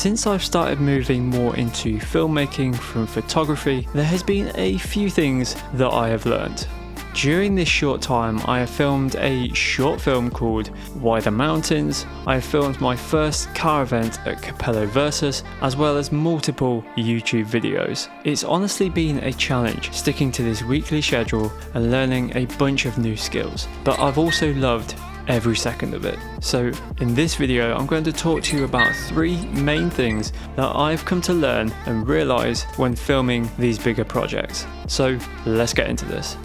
Since I've started moving more into filmmaking from photography, there has been a few things that I have learned. During this short time, I have filmed a short film called Why the Mountains. I have filmed my first car event at Capello Versus, as well as multiple YouTube videos. It's honestly been a challenge sticking to this weekly schedule and learning a bunch of new skills, but I've also loved every second of it. So in this video, I'm going to talk to you about 3 main things that I've come to learn and realize when filming these bigger projects. So let's get into this.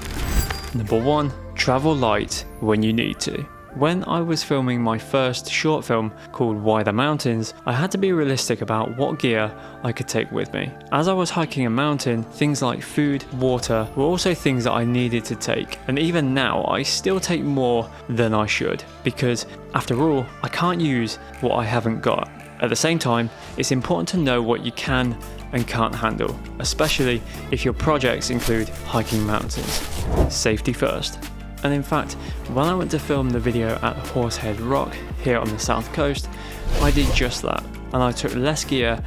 Number 1, travel light when you need to. When I was filming my first short film called Why the Mountains, I had to be realistic about what gear I could take with me. As I was hiking a mountain, things like food, water were also things that I needed to take, and even now I still take more than I should, because after all, I can't use what I haven't got. At the same time, it's important to know what you can and can't handle, especially if your projects include hiking mountains. Safety first. And in fact, when I went to film the video at Horsehead Rock here on the south coast, I did just that, and I took less gear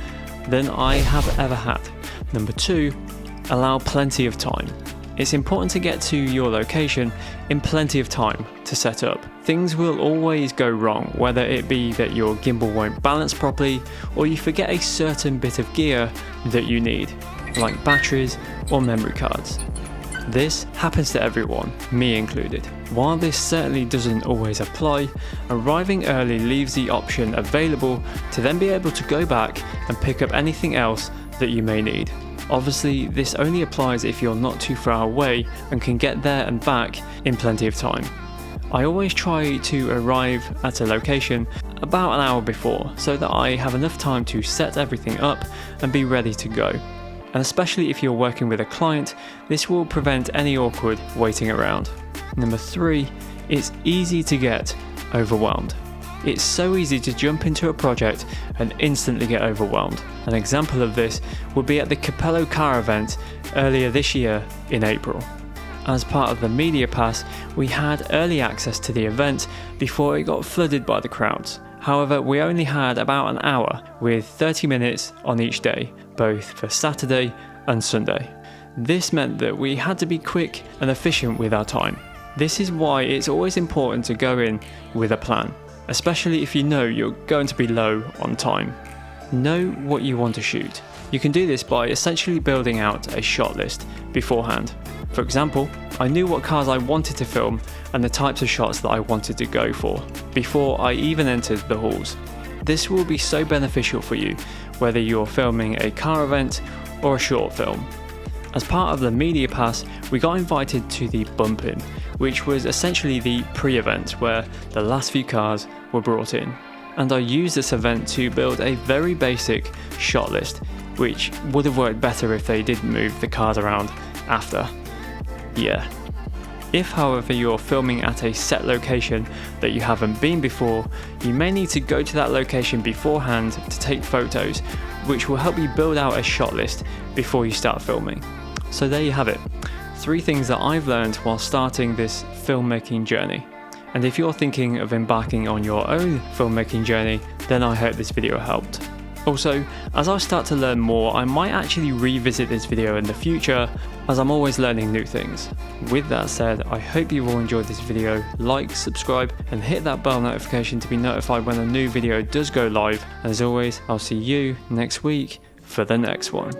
than I have ever had. Number 2, allow plenty of time. It's important to get to your location in plenty of time to set up. Things will always go wrong, whether it be that your gimbal won't balance properly or you forget a certain bit of gear that you need, like batteries or memory cards. This happens to everyone, me included. While this certainly doesn't always apply, arriving early leaves the option available to then be able to go back and pick up anything else that you may need. Obviously, this only applies if you're not too far away and can get there and back in plenty of time. I always try to arrive at a location about an hour before so that I have enough time to set everything up and be ready to go. And especially if you're working with a client, this will prevent any awkward waiting around. Number 3, it's easy to get overwhelmed. It's so easy to jump into a project and instantly get overwhelmed. An example of this would be at the Capello car event earlier this year in April. As part of the media pass, we had early access to the event before it got flooded by the crowds. However, we only had about an hour with 30 minutes on each day, both for Saturday and Sunday. This meant that we had to be quick and efficient with our time. This is why it's always important to go in with a plan, especially if you know you're going to be low on time. Know what you want to shoot. You can do this by essentially building out a shot list beforehand. For example, I knew what cars I wanted to film and the types of shots that I wanted to go for before I even entered the halls. This will be so beneficial for you, whether you're filming a car event or a short film. As part of the media pass, we got invited to the bump-in, which was essentially the pre-event where the last few cars were brought in. And I used this event to build a very basic shot list, which would have worked better if they didn't move the cars around after. Yeah. If, however, you're filming at a set location that you haven't been before, you may need to go to that location beforehand to take photos, which will help you build out a shot list before you start filming. So there you have it, 3 things that I've learned while starting this filmmaking journey. And if you're thinking of embarking on your own filmmaking journey, then I hope this video helped. Also, as I start to learn more, I might actually revisit this video in the future, as I'm always learning new things. With that said, I hope you all enjoyed this video. Like, subscribe, and hit that bell notification to be notified when a new video does go live. And as always, I'll see you next week for the next one.